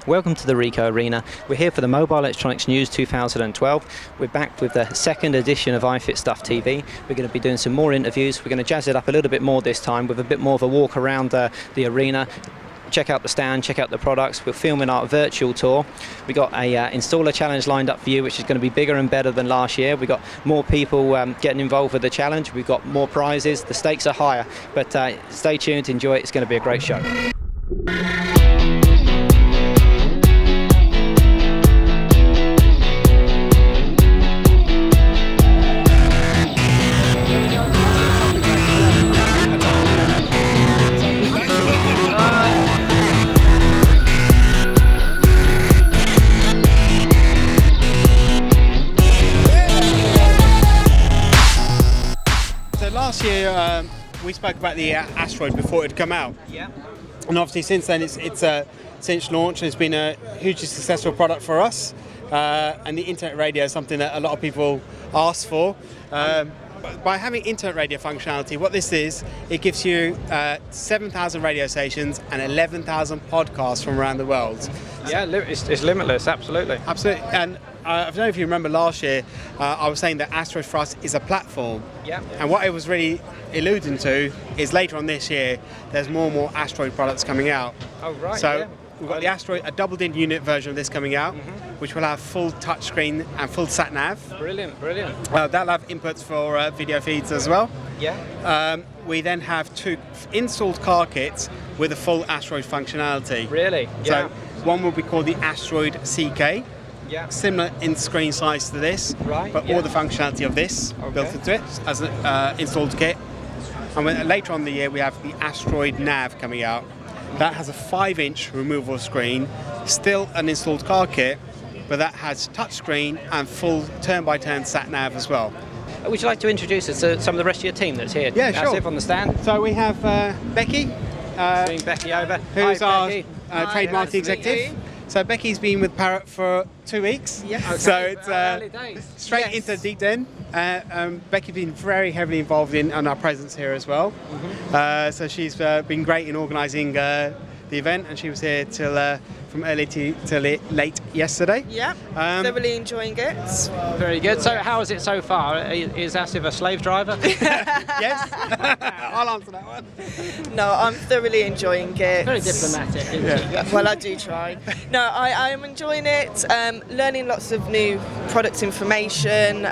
Welcome to the Rico Arena. We're here for the Mobile Electronics News 2012. We're back with the second edition of Ifitstuff TV. We're going to be doing some more interviews. We're going to jazz it up a little bit more this time with a bit more of a walk around the arena. Check out the stand, check out the products. We're filming our virtual tour. We've got a installer challenge lined up for you, which is going to be bigger and better than last year. We've got more people getting involved with the challenge. We've got more prizes. The stakes are higher. But stay tuned, enjoy it. It's going to be a great show. Last year we spoke about the Asteroid before it had come out. Yeah. And obviously since then since launch it's been a hugely successful product for us. And the internet radio is something that a lot of people ask for. By having internet radio functionality, what this is, it gives you 7,000 radio stations and 11,000 podcasts from around the world. Yeah, it's limitless, absolutely. Absolutely. And I don't know if you remember last year, I was saying that Asteroid for us is a platform. Yeah. And what I was really alluding to is later on this year, there's more and more Asteroid products coming out. Oh, right. So yeah. we've got the Asteroid, a double-din unit version of this coming out, which will have full touchscreen and full sat-nav. Brilliant, brilliant. That'll have inputs for video feeds as well. Yeah. We then have 2 installed car kits with a full Asteroid functionality. Really? So Yeah. one will be called the Asteroid CK. Yeah. Similar in screen size to this, Right, but yeah. all the functionality of this built into it as an installed kit. And later on in the year we have the Asteroid Nav coming out. That has a 5-inch removable screen, still an installed car kit, but that has touchscreen and full turn-by-turn sat-nav as well. Would you like to introduce us to some of the rest of your team that's here? Yeah, sure. Massive on the stand. So we have Becky, Bring Becky over. who's Hi, our Becky. trade marketing executive. So Becky's been with Parrot for 2 weeks. Yes. Okay. So it's Early days. straight Yes. into the deep end. Becky's been very heavily involved in our presence here as well. So she's been great in organising the event, and she was here till from early till late yesterday. Yeah, thoroughly enjoying it. Very good. So how is it so far? Is Asif a slave driver? Yes, I'll answer that one. No, I'm thoroughly enjoying it. Very diplomatic, isn't she? Well, I do try. No, I am enjoying it, learning lots of new product information,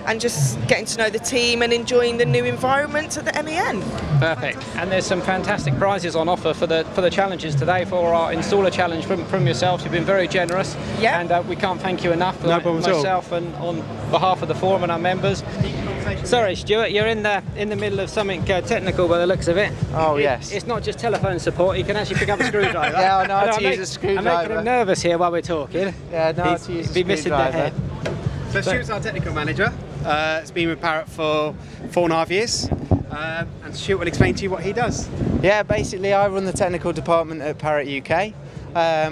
and just getting to know the team and enjoying the new environment at the MEN. Perfect. And there's some fantastic prizes on offer for the challenges today for our installer challenge from yourselves. You've been very generous. Yeah. And we can't thank you enough. No problem at all. Myself and on behalf of the forum and our members. Sorry, Stuart, you're in the middle of something technical by the looks of it. Oh, yes. It's not just telephone support. You can actually pick up a screwdriver. Yeah, I know how to use a I'm screwdriver. making him nervous here while we're talking. Yeah, I know how to use a He'd be missing the screwdriver. head. So Stuart's our technical manager. It's been with Parrot for 4.5 years. And Stuart will explain to you what he does. Yeah, basically I run the technical department at Parrot UK.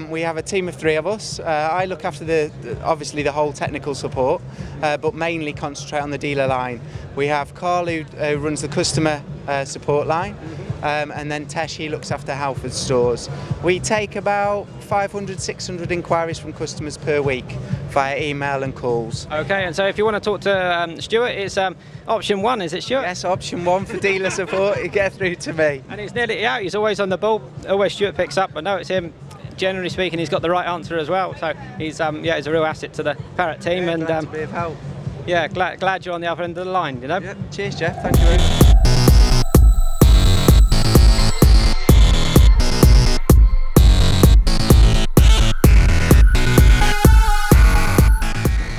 We have a team of 3 of us. I look after obviously the whole technical support, but mainly concentrate on the dealer line. We have Carl who runs the customer support line, and then Tesh, he looks after Halford stores. We take about 500, 600 inquiries from customers per week via email and calls. Okay, and so if you want to talk to Stuart, it's option 1, is it, Stuart? Yes, option 1 for dealer support, you get through to me. And he's nearly out, he's always on the ball, always Stuart picks up, but no, it's him. Generally speaking, he's got the right answer as well, so he's a real asset to the Parrot team. Yeah, and glad to be of help. yeah, glad you're on the other end of the line, you know. Yep. Cheers, Jeff. Thank you very much.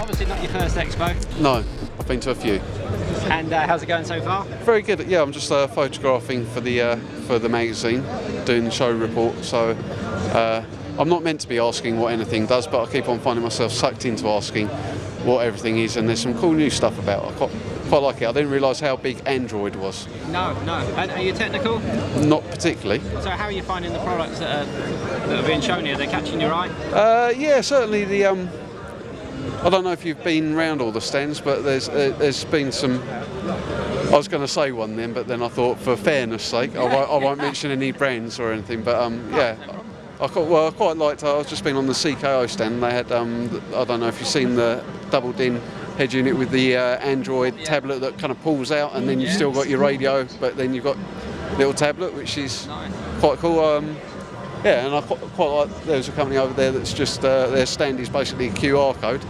Obviously not your first Expo, No, I've been to a few. and how's it going so far? Very good. Yeah, I'm just photographing for the magazine, doing the show report. So I'm not meant to be asking what anything does, but I keep on finding myself sucked into asking what everything is. And there's some cool new stuff about it. I quite like it. I didn't realise how big Android was. No. And are you technical? Not particularly. So how are you finding the products that are being shown here? Are they catching your eye? Yeah, certainly the. I don't know if you've been round all the stands, but there's been some. I was going to say one then, but then I thought, for fairness' sake, I won't mention any brands or anything. But yeah, I quite liked. I've just been on the CKO stand. They had I don't know if you've seen the double DIN head unit with the Android tablet that kind of pulls out, and then you've still got your radio, but then you've got a little tablet, which is quite cool. And I quite like. There's a company over there that's just their stand is basically a QR code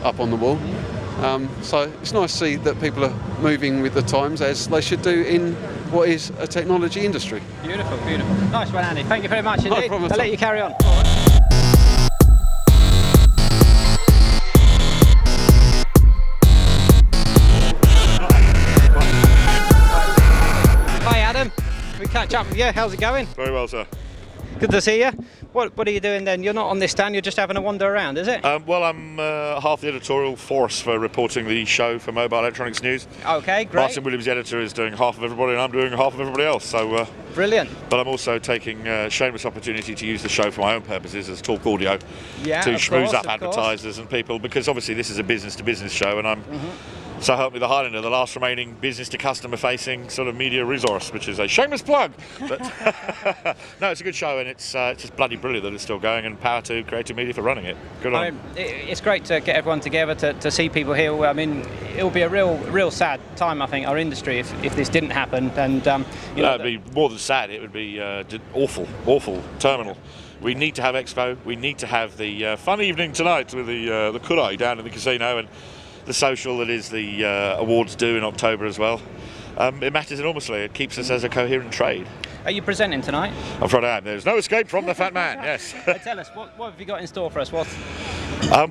up on the wall. So it's nice to see that people are moving with the times, as they should do in what is a technology industry. Beautiful, beautiful. Nice one, Andy. Thank you very much indeed. No problem at I'll all. let you carry on. Hi, Adam. Can we catch up with you? How's it going? Very well, sir. Good to see you. What are you doing then? You're not on this stand, you're just having a wander around, is it? Well, I'm half the editorial force for reporting the show for Mobile Electronics News. Okay, great. Martin Williams, the editor, is doing half of everybody, and I'm doing half of everybody else. So, Brilliant. but I'm also taking a shameless opportunity to use the show for my own purposes as talk audio, Yeah, to of schmooze course, up of course. advertisers and people, because obviously this is a business-to-business show, and I'm so help me the Highlander, the last remaining business-to-customer facing sort of media resource, which is a shameless plug. But no, it's a good show, and it's just bloody brilliant that it's still going, and power to Creative Media for running it. Good on. I mean, it's great to get everyone together to see people here. I mean, it'll be a real sad time, I think, our industry if this didn't happen. And It'd be more than sad. It would be awful terminal. We need to have Expo. We need to have the fun evening tonight with the Kurai down in the casino, and the social that is the awards due in October as well. It matters enormously. It keeps us as a coherent trade. Are you presenting tonight? I'm afraid I am. There's no escape from the fat man. Yes. Tell us, what have you got in store for us? What?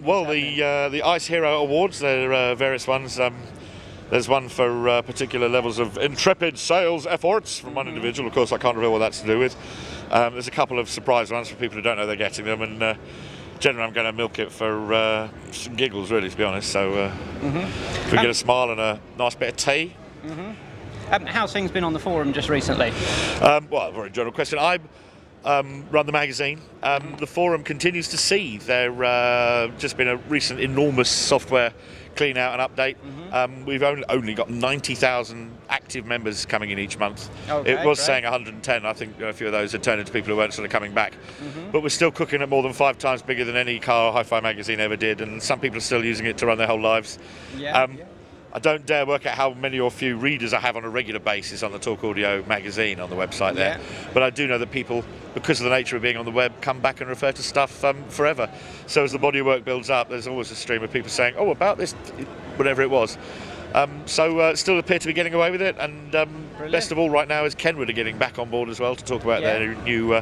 Well, the Ice Hero Awards. There are various ones. There's one for particular levels of intrepid sales efforts from one individual. Of course, I can't reveal what that's to do with. There's a couple of surprise ones for people who don't know they're getting them, and generally I'm going to milk it for some giggles, really, to be honest. So if we get a smile and a nice bit of tea. How's things been on the forum just recently? Well, a very general question. I run the magazine. The forum continues to seethe. There just been a recent enormous software clean out and update. We've only got 90,000 active members coming in each month. Okay, it was great. saying 110. I think a few of those had turned into people who weren't sort of coming back. But we're still cooking at more than 5 times bigger than any car or hi-fi magazine ever did, and some people are still using it to run their whole lives. Yeah. I don't dare work out how many or few readers I have on a regular basis on the Talk Audio magazine on the website there. But I do know that people, because of the nature of being on the web, come back and refer to stuff forever. So as the body of work builds up, there's always a stream of people saying, oh, about this, whatever it was. Still appear to be getting away with it, and best of all right now is Kenwood are getting back on board as well to talk about their new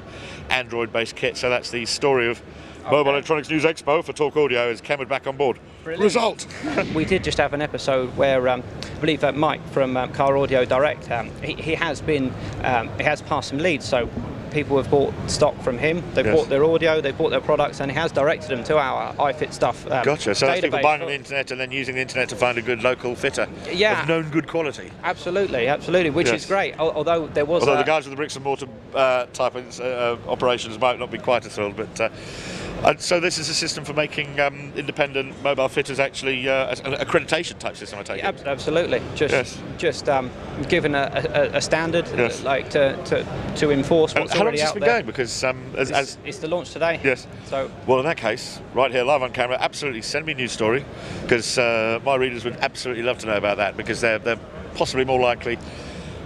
Android-based kit. So that's the story of Mobile Electronics News Expo for Talk Audio, is Kenwood back on board. Brilliant. Result! We did just have an episode where I believe that Mike from Car Audio Direct, he has passed some leads, so people have bought stock from him, they've bought their audio, they've bought their products, and he has directed them to our Ifitstuff Gotcha, so that's people database. buying on the internet and then using the internet to find a good local fitter of known good quality. Absolutely, which is great, although there was... Although the guys with the bricks and mortar type of operations might not be quite as thrilled, but... so this is a system for making independent mobile fitters actually an accreditation type system, I take it? Absolutely. Just given a standard like to enforce what's how long already has this out been there. going? Because It's the launch today. Yes. So well, in that case, right here live on camera, absolutely send me a news story, because my readers would absolutely love to know about that, because they're possibly more likely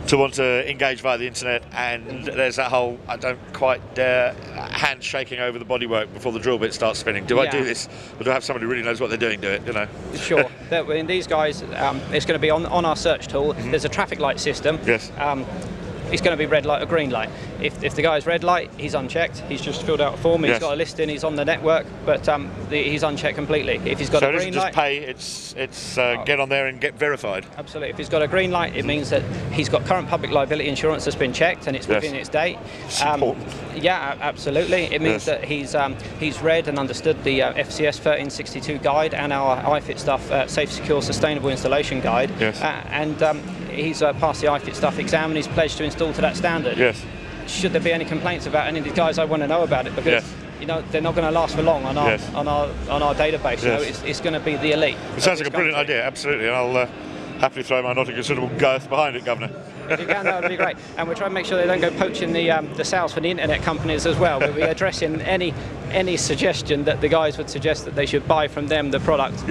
to want to engage via the internet, and there's that whole I don't quite dare hand shaking over the bodywork before the drill bit starts spinning. Do I do this, or do I have somebody who really knows what they're doing do it? You know. Sure. In these guys, it's going to be on our search tool. There's a traffic light system. Yes. It's going to be red light or green light. If the guy's red light, he's unchecked. He's just filled out a form. He's got a listing. He's on the network, but he's unchecked completely. If he's got a green light, so it isn't just pay. It's get on there and get verified. Absolutely. If he's got a green light, it means that he's got current public liability insurance that's been checked and it's within its date. Yeah, absolutely. It means that he's read and understood the FCS 1362 guide and our Ifitstuff Safe, Secure, Sustainable Installation Guide. Yes. He's passed the Ifitstuff exam and he's pledged to install to that standard. Yes. Should there be any complaints about any of these guys, I want to know about it, because they're not going to last for long on our database. You know, it's going to be the elite. It sounds like a brilliant idea, absolutely, and I'll happily throw my not a considerable girth behind it, Governor. If you can, that would be great. And we're trying to make sure they don't go poaching the sales for the internet companies as well. We'll be addressing any suggestion that the guys would suggest that they should buy from them the product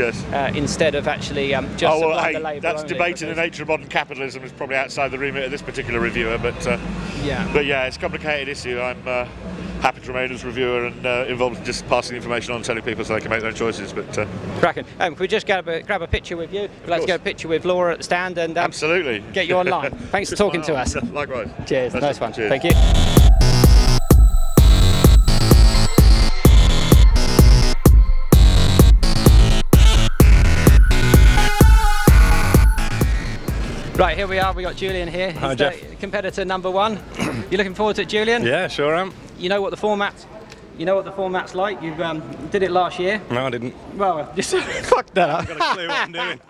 instead of actually just supply the labour. That's only. debating the nature of modern capitalism is probably outside the remit of this particular reviewer, but yeah, it's a complicated issue. I'm happy to remain as reviewer and involved in just passing information on and telling people so they can make their own choices. But cracking. If we just grab a picture with you, we'd like to get a picture with Laura at the stand and absolutely get you online. Thanks for talking to us. Likewise. Cheers. Nice one. Cheers. Thank you. Right, here we are. We got Julian here. He's Hi, Jeff. Competitor number 1. You looking forward to it, Julian? Yeah, sure am. You know what the format's like. You did it last year. No, I didn't. Well, just fuck that up. I've got a clue what I'm doing.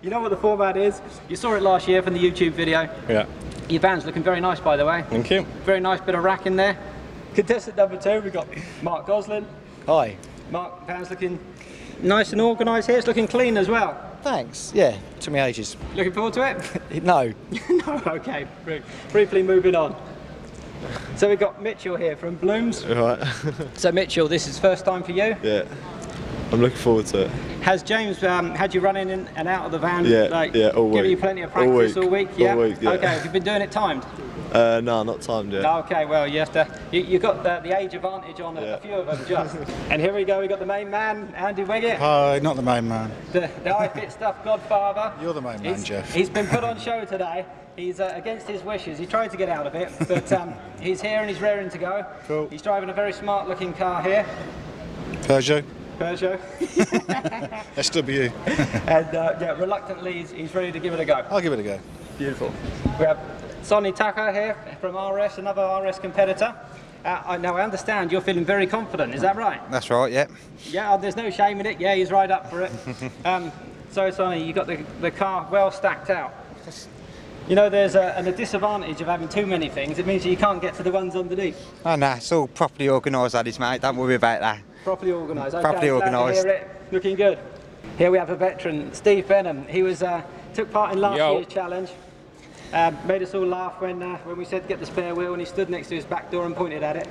You know what the format is. You saw it last year from the YouTube video. Yeah. Your van's looking very nice, by the way. Thank you. Very nice bit of rack in there. Contestant number 2, we've got Mark Goslin. Hi. Mark, van's looking nice and organised here. It's looking clean as well. Thanks. Yeah, took me ages. Looking forward to it? No. No, okay. Briefly moving on. So we've got Mitchell here from Blooms. Right. So Mitchell, this is first time for you? Yeah. I'm looking forward to it. Has James had you running in and out of the van? Yeah, all week. Giving you plenty of practice all week? Yeah? All week, yeah. Okay, have you been doing it timed? No, not timed yet. Okay, well, you have to. You got the age advantage on a few of them just. And here we go. We got the main man, Andy Wiggett. Hi, not the main man. The Ifitstuff godfather. You're the main man, Jeff. He's been put on show today. He's against his wishes. He tried to get out of it, but he's here and he's raring to go. Cool. He's driving a very smart-looking car here. Peugeot. SW. And reluctantly, he's ready to give it a go. I'll give it a go. Beautiful. We have Sonny Tucker here from RS, another RS competitor. Now I understand you're feeling very confident, is that right? That's right, yeah. Yeah, there's no shame in it. Yeah, he's right up for it. So Sonny, you got the car well stacked out. You know, there's a disadvantage of having too many things. It means you can't get to the ones underneath. Oh no, it's all properly organised, that is, mate. Don't worry about that. Properly organised. Okay, Properly organised. Hear it. Looking good. Here we have a veteran, Steve Benham. He took part in last year's challenge. Made us all laugh when we said to get the spare wheel, and he stood next to his back door and pointed at it.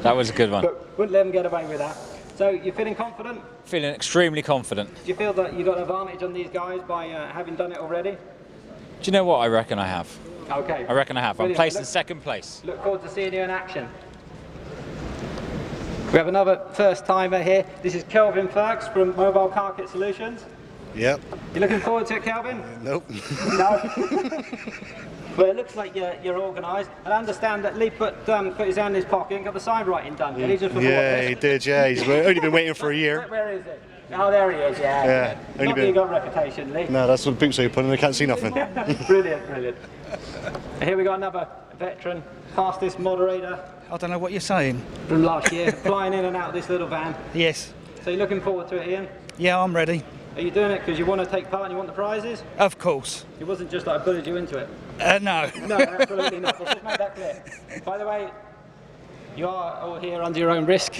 That was a good one. But wouldn't let him get away with that. So you're feeling confident? Feeling extremely confident. Do you feel that you got an advantage on these guys by having done it already? Do you know what I reckon I have? Okay. I reckon I have. Brilliant. I'm placed in second place. Look forward to seeing you in action. We have another first timer here. This is Kelvin Ferks from Mobile Car Kit Solutions. Yep. You looking forward to it, Kelvin? Nope. No. Well, it looks like you're organised. And I understand that Lee put his hand in his pocket and got the sign writing done. Did he just He did, yeah. He's only been waiting for a year. Where is it? Oh, there he is, yeah. Only Not that you got reputation, Lee. No, that's what boots open and I can't see nothing. Brilliant. And here we got another veteran, fastest moderator I don't know what you're saying. from last year, flying in and out of this little van. Yes. So you're looking forward to it, Ian? Yeah, I'm ready. Are you doing it because you want to take part and you want the prizes? Of course. It wasn't just like I bullied you into it. No. No, absolutely not. Let's just make that clear. By the way, you are all here under your own risk.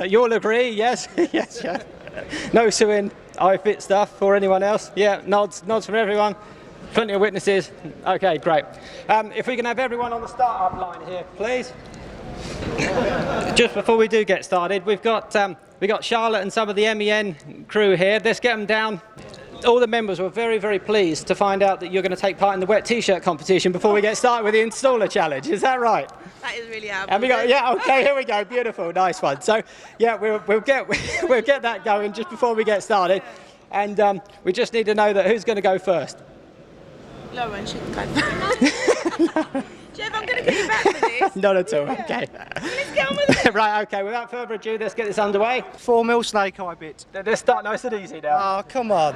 You all agree? Yes? Yes, yeah. No suing Ifitstuff or anyone else? Yeah, nods from everyone. Plenty of witnesses. Okay, great. If we can have everyone on the start-up line here, please. Just before we do get started, we got Charlotte and some of the MEN crew here. Let's get them down. All the members were very, very pleased to find out that you're going to take part in the wet t-shirt competition before we get started with the installer challenge. Is that right? That is really hard. And we got, yeah, okay, here we go, beautiful, nice one. So, yeah, we'll get that going just before we get started, and we just need to know that who's going to go first. Lauren should go first. Jeff, I'm going to get you back for this. Not at all. Okay. Let's get on with it. Right. Okay. Without further ado, let's get this underway. 4 mil snake eye bit. Let's start nice and easy now. Oh, come on.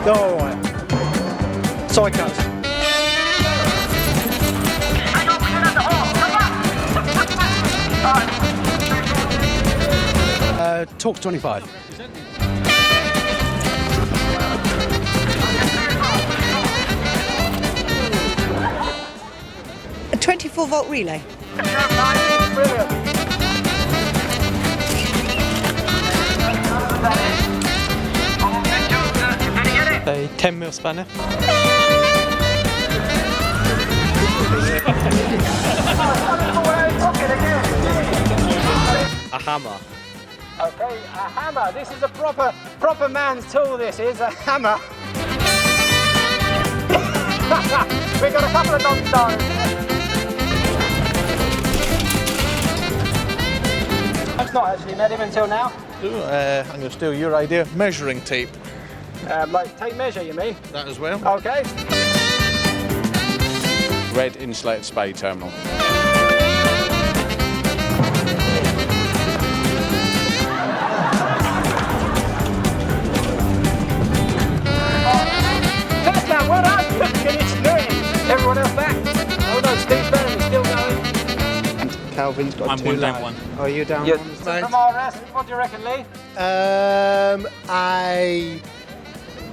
Go on. Psychos. Talk 25. A 24-volt relay. A 10 mil spanner. A hammer. Okay, a hammer. This is a proper man's tool. This is a hammer. We've got a couple of non-stars. I've not actually met him until now. I'm going to steal your idea. Measuring tape. Like tape measure, you mean? That as well. Okay. Red insulated spade terminal. Touchdown, well done! Finish doing. Everyone else back. Oh no, Steve's better, he's still going. Calvin's got I'm two one down laps. one. Oh, you're down Yes. one. From our rest, what do you reckon, Lee? A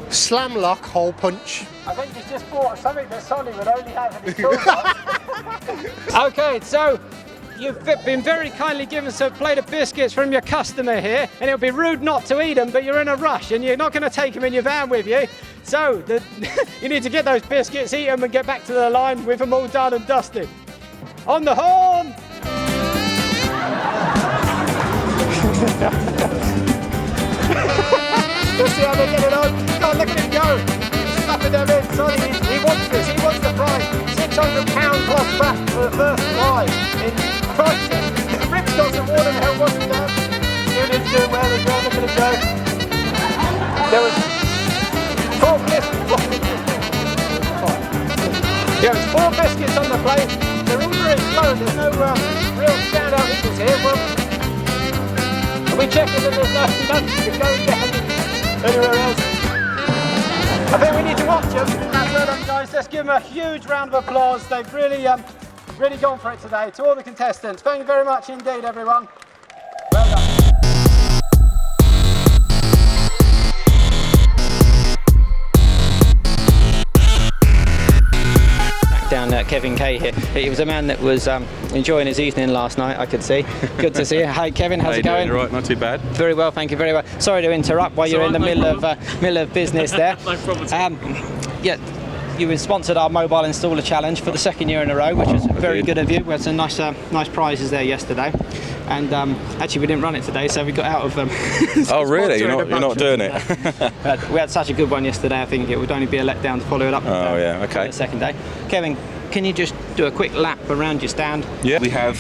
slam lock hole punch. I think he's just bought something that Sonny would only have in his toolbox. Okay, so you've been very kindly given a plate of biscuits from your customer here, and it'll be rude not to eat them, but you're in a rush and you're not going to take them in your van with you. So you need to get those biscuits, eat them, and get back to the line with them all done and dusted. On the horn! Let's see how they get it on. God, look at him go. Slapping them in. Sonny, he wants this. He wants the prize. £600 plus back for the first prize in Christchurch. Rick's got some water to help wash it down. Union's doing well as well. Look at him go. There was 4 biscuits. Yeah, there's 4 biscuits on the plate. They're all very slow. There's no real standout eaters here. Well, are we checking that there's no nothing going down anywhere else? I think we need to watch them. That's well done, guys. Let's give them a huge round of applause. They've really gone for it today. To all the contestants, thank you very much indeed, everyone. Well done. Down Kevin Kay here. He was a man that was enjoying his evening last night, I could see. Good to see you. Hi Kevin, how's it going? Right, not too bad. Very well, thank you very well. Sorry to interrupt while you're in the middle of business there. No problem. Yeah, you sponsored our mobile installer challenge for the 2nd year in a row, which was very good of you. We had some nice prizes there yesterday. And actually we didn't run it today, so we got out of oh really? You're not doing it? We had such a good one yesterday. I think it would only be a letdown to follow it up Oh yeah, okay. the second day. Kevin, can you just do a quick lap around your stand? Yeah, we have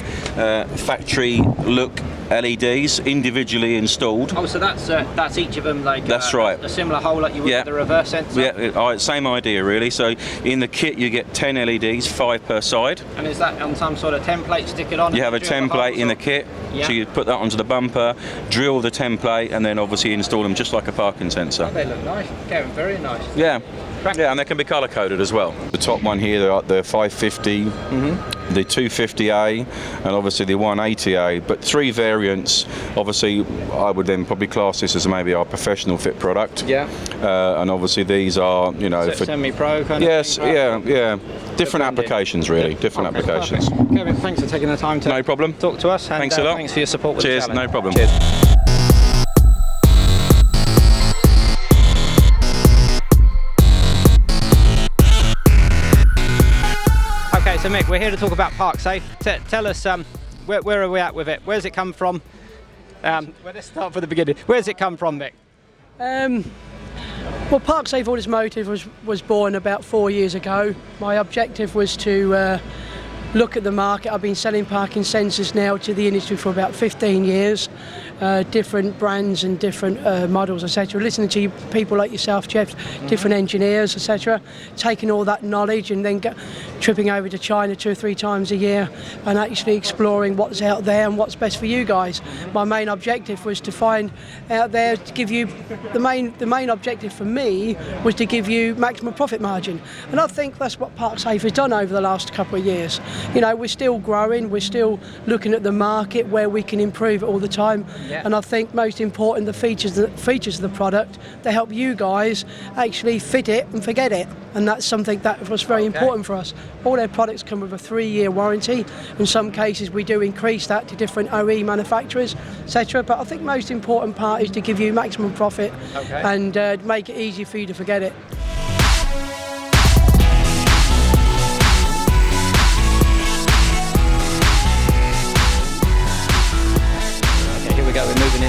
factory look LEDs individually installed. Oh, so that's each of them like that's right. A similar hole like you would with the reverse sensor? Yeah, same idea really. So in the kit you get 10 LEDs, 5 per side. And is that on some sort of template, stick it on? You have a template in the kit, so you put that onto the bumper, drill the template, and then obviously install them just like a parking sensor. Oh, they look nice, Kevin, very nice. Yeah. Yeah, and they can be colour coded as well. The top one here, the 550, the 250A, and obviously the 180A. But 3 variants. Obviously, I would then probably class this as maybe our professional fit product. Yeah. And obviously these are, you know, for semi-pro kind of. Yes, yeah. Different applications, really. Different applications. Perfect. Kevin, thanks for taking the time to talk to us. And, thanks a lot. Thanks for your support with the Cheers. challenge. No problem. Cheers. Okay, so Mick, we're here to talk about ParkSafe. Tell us, where are we at with it? Where's it come from? Well, let's start from the beginning. Where's it come from, Mick? Well, ParkSafe Automotive was born about 4 years ago. My objective was to look at the market. I've been selling parking sensors now to the industry for about 15 years, different brands and different models, etc. Listening to people like yourself, Jeff, different engineers, etc. Taking all that knowledge and then tripping over to China 2 or 3 times a year and actually exploring what's out there and what's best for you guys. My main objective was to find out there to give you the main objective for me was to give you maximum profit margin, and I think that's what ParkSafe has done over the last couple of years. You know, we're still growing, we're still looking at the market where we can improve it all the time. Yeah. And I think most important, the features of the product, they help you guys actually fit it and forget it. And that's something that was very important for us. All their products come with a 3-year warranty. In some cases we do increase that to different OE manufacturers, etc. But I think most important part is to give you maximum profit and make it easy for you to forget it.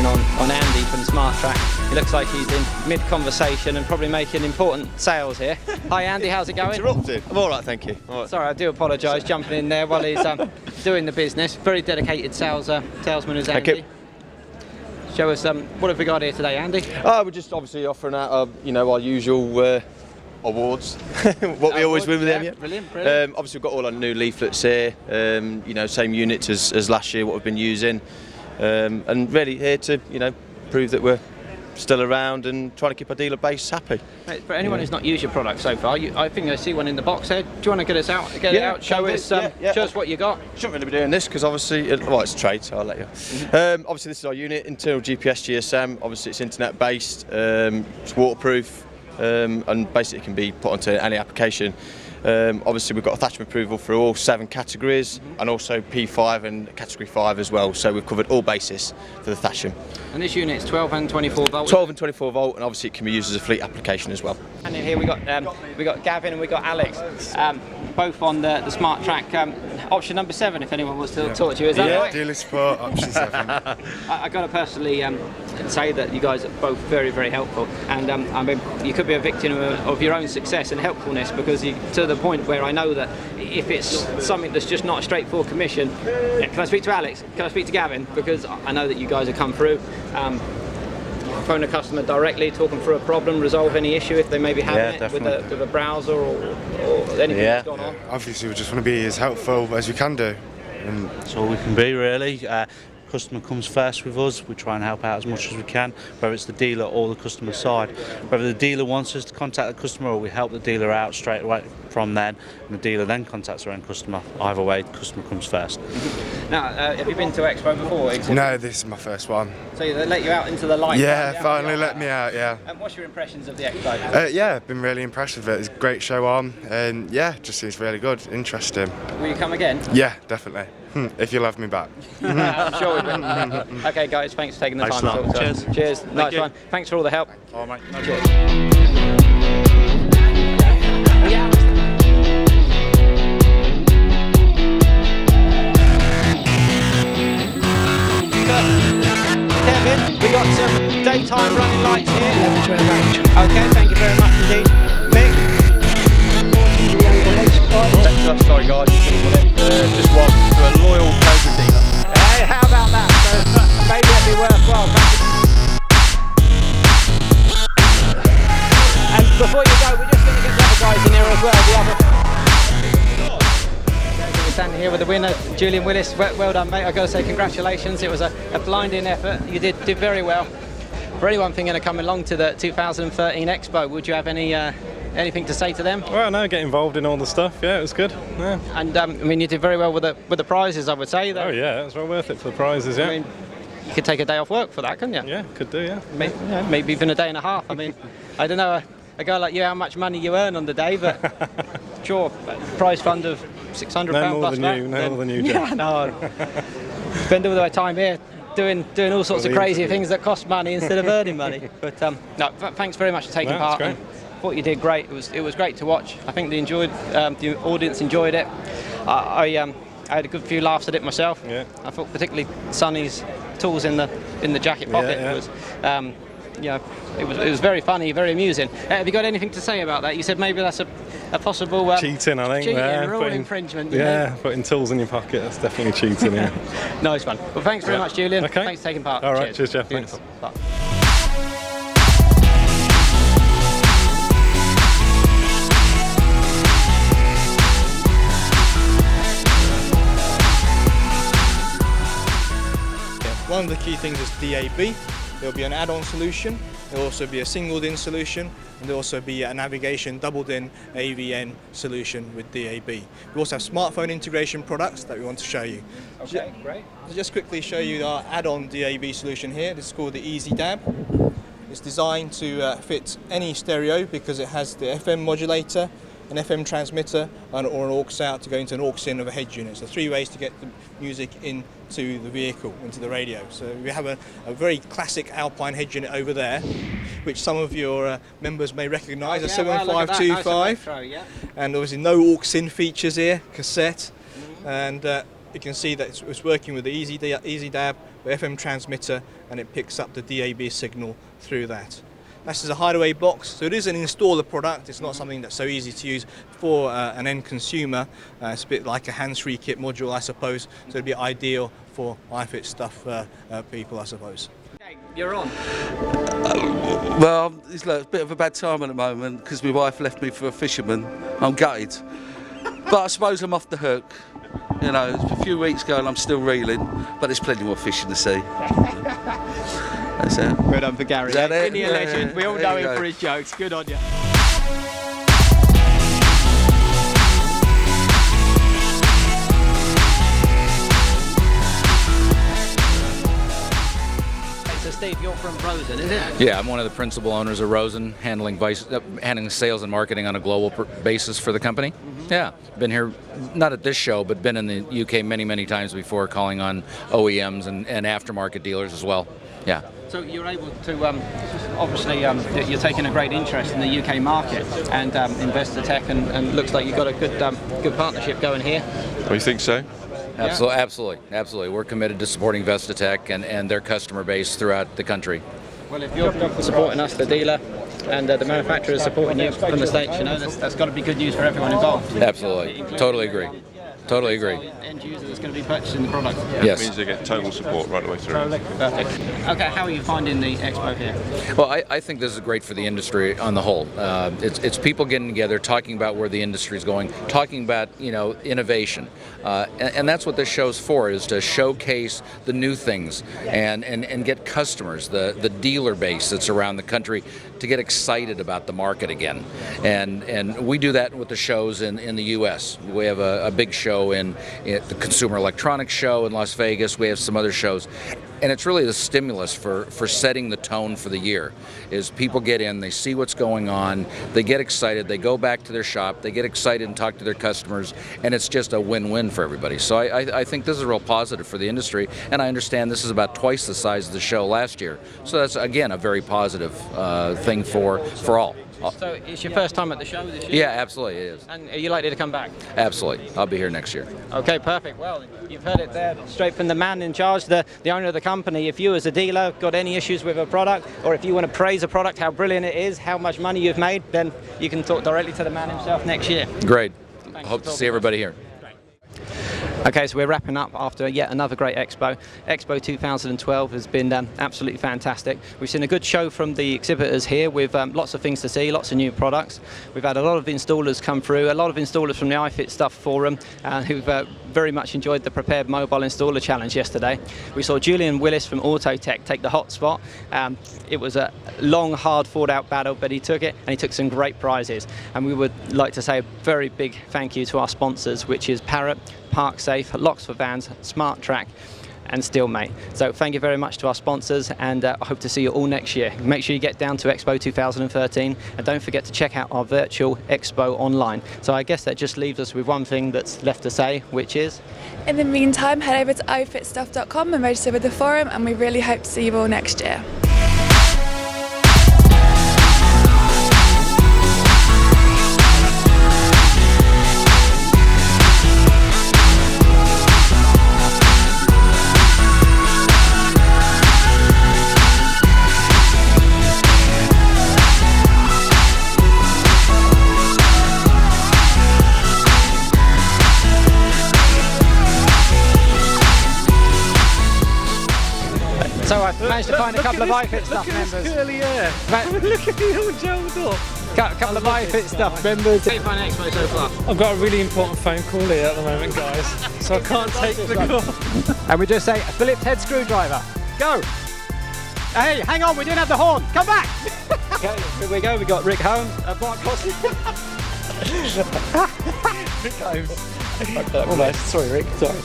on Andy from Smart Track. He looks like he's in mid-conversation and probably making important sales here. Hi Andy, how's it going? Interrupted. I'm all right, thank you. All right. Sorry, I do apologise jumping in there while he's doing the business. Very dedicated salesman is Andy. Show us what have we got here today, Andy? We're just obviously offering out our usual awards, what we always win with them. Yeah, brilliant. Obviously we've got all our new leaflets here. Same units as last year, what we've been using, and really here to prove that we're still around and trying to keep our dealer base happy. For anyone who's not used your product so far, I think I see one in the box here. Do you want to get us out? Get it out. Show us. Show us what you got. Shouldn't really be doing this because obviously, it's trade, so I'll let you. Obviously, this is our unit, internal GPS GSM. Obviously, it's internet based. It's waterproof, and basically can be put onto any application. Obviously, we've got attachment approval for all 7 categories, and also P5 and category 5 as well. So we've covered all bases for the Thasham. And this unit's 12 and 24 volt. 12 and 24 volt, and obviously it can be used as a fleet application as well. And in here we got Gavin and we got Alex, both on the Smart Track option number 7. If anyone wants to talk to you, is that right? Dealer support option 7. I got to personally say that you guys are both very, very helpful, and I mean you could be a victim of your own success and helpfulness, because to the point where I know that if it's something that's just not a straightforward commission, can I speak to Alex? Can I speak to Gavin? Because I know that you guys have come through. Phone a customer directly, talk them through a problem, resolve any issue if they maybe have it with a browser or anything that's gone on. Obviously we just want to be as helpful as we can do. And that's all we can be really. Customer comes first with us, we try and help out as much as we can, whether it's the dealer or the customer side. Whether the dealer wants us to contact the customer or we help the dealer out straight away from then, and the dealer then contacts their own customer. Either way, the customer comes first. Now, have you been to Expo before? No, this is my first one. So they let you out into the light? Yeah, finally let me out, yeah. And what's your impressions of the Expo? Yeah, I've been really impressed with it. It's a great show on, and yeah, just seems really good, interesting. Will you come again? Yeah, definitely. If you'll have me back. I'm sure we will. Okay guys, thanks for taking the time to talk to us. Cheers. Nice one. Thanks for all the help. All right, mate. Cheers. Kevin, we got some daytime running lights here. Okay, thank you very much indeed. Mick? Sorry guys, just one to a loyal Cobra dealer. Hey, how about that? So maybe it'd be worthwhile. And before you go, we're just going to get the other guys in here as well. We're standing here with the winner, Julian Willis. Well done, mate. I've got to say congratulations. It was a blinding effort. You did very well. For anyone thinking of coming along to the 2013 Expo, would you have anything to say to them? Well, no, get involved in all the stuff. Yeah, it was good. Yeah. And I mean, you did very well with the prizes, I would say. Oh yeah, it was well worth it for the prizes. Yeah. I mean, you could take a day off work for that, couldn't you? Yeah, could do. Yeah. Maybe even a day and a half. I mean, I don't know a guy like you how much money you earn on the day, but sure, prize fund of £600 plus that. No more than you, Jeff. Yeah, no. Spend all the time here doing all sorts of crazy things that cost money instead of earning money. But no, thanks very much for taking part. Great. Thought you did great. It was great to watch. I think the audience enjoyed it. I had a good few laughs at it myself. Yeah. I thought particularly Sonny's tools in the jacket pocket was. It was very funny, very amusing. Have you got anything to say about that? You said maybe that's a possible cheating, I think. Cheating, rule infringement. Putting tools in your pocket, that's definitely cheating. Yeah. Nice one. Well, thanks very much, Julian. Okay. Thanks for taking part. All right, cheers Jeff. Thanks. Bye. One of the key things is DAB. There will be an add-on solution, there will also be a singled-in solution, and there will also be a navigation doubled-in AVN solution with DAB. We also have smartphone integration products that we want to show you. Okay, great. So just quickly show you our add-on DAB solution here. This is called the Easy DAB. It's designed to fit any stereo because it has the FM modulator, an FM transmitter, or an aux out to go into an aux in of a head unit. So 3 ways to get the music into the vehicle, into the radio. So we have a very classic Alpine head unit over there, which some of your members may recognise, a 7525. Nice retro, yeah. And obviously no aux in features here, cassette. And you can see that it's working with the Easy Dab, the FM transmitter, and it picks up the DAB signal through that. This is a hideaway box, so it is an installer product. It's not something that's so easy to use for an end consumer. It's a bit like a hands-free kit module, I suppose, so it'd be ideal for Ifitstuff people, I suppose. Okay, you're on. Well, it's a bit of a bad time at the moment because my wife left me for a fisherman. I'm gutted. But I suppose I'm off the hook. You know, it's a few weeks ago and I'm still reeling, but there's plenty more fish in the sea. That's it. Well done for Gary. Is that it? Isn't he a legend? We all There know you him go. for his jokes. Good on you. So Steve, you're from Rosen, is it? Yeah, I'm one of the principal owners of Rosen, handling sales and marketing on a global basis for the company. Yeah, been here, not at this show, but been in the UK many times before, calling on OEMs and aftermarket dealers as well. Yeah. So you're able to, obviously, you're taking a great interest in the UK market and Investotech, and looks like you've got a good partnership going here. Oh, you think so? Absolutely. We're committed to supporting Investotech and their customer base throughout the country. Well, if you're supporting us, the dealer, and the manufacturer is supporting you from the States, you know, that's got to be good news for everyone involved. Absolutely. Totally agree. End user that's going to be purchasing the product. Yes. It means they get total support right the way through. Perfect. Okay, how are you finding the Expo here? Well, I think this is great for the industry on the whole. It's people getting together, talking about where the industry is going, talking about innovation, and that's what this show's for, is to showcase the new things and get customers, the dealer base that's around the country, to get excited about the market again. And we do that with the shows in the U.S. We have a big show in the Consumer Electronics Show in Las Vegas. We have some other shows. And it's really the stimulus for setting the tone for the year, is people get in, they see what's going on, they get excited, they go back to their shop, they get excited and talk to their customers, and it's just a win-win for everybody. So I think this is a real positive for the industry, and I understand this is about twice the size of the show last year. So that's, again, a very positive thing for all. So it's your first time at the show this year? Yeah, absolutely, it is. And are you likely to come back? Absolutely. I'll be here next year. Okay, perfect. Well, you've heard it there, straight from the man in charge, the owner of the company. If you as a dealer got any issues with a product, or if you want to praise a product, how brilliant it is, how much money you've made, then you can talk directly to the man himself next year. Great. Hope to see everybody here. Okay, so we're wrapping up after yet another great Expo. Expo 2012 has been absolutely fantastic. We've seen a good show from the exhibitors here with lots of things to see, lots of new products. We've had a lot of installers come through, a lot of installers from the Ifitstuff forum who've very much enjoyed the Prepared Mobile Installer Challenge yesterday. We saw Julian Willis from Autotech take the hot spot. It was a long, hard, fought-out battle, but he took it, and he took some great prizes. And we would like to say a very big thank you to our sponsors, which is Parrot, ParkSafe, Locks for Vans, Smart Track, and Steelmate. So thank you very much to our sponsors, and I hope to see you all next year. Make sure you get down to Expo 2013, and don't forget to check out our virtual Expo online. So I guess that just leaves us with one thing that's left to say, which is, in the meantime, head over to ifitstuff.com and register with the forum, and we really hope to see you all next year. so I've managed to find a couple of Ifitstuff members. Curly hair. Look at you all gelled up. A couple of Ifitstuff members. How do you find Expo so far? I've got a really important phone call here at the moment, guys, so I can't take the call. And we just say, a Phillips head screwdriver. Go! Hey, hang on, we didn't have the horn. Come back! Okay, here we go. We got Rick Holmes, Mark Costley. Rick Holmes. Almost. Sorry, Rick. Sorry.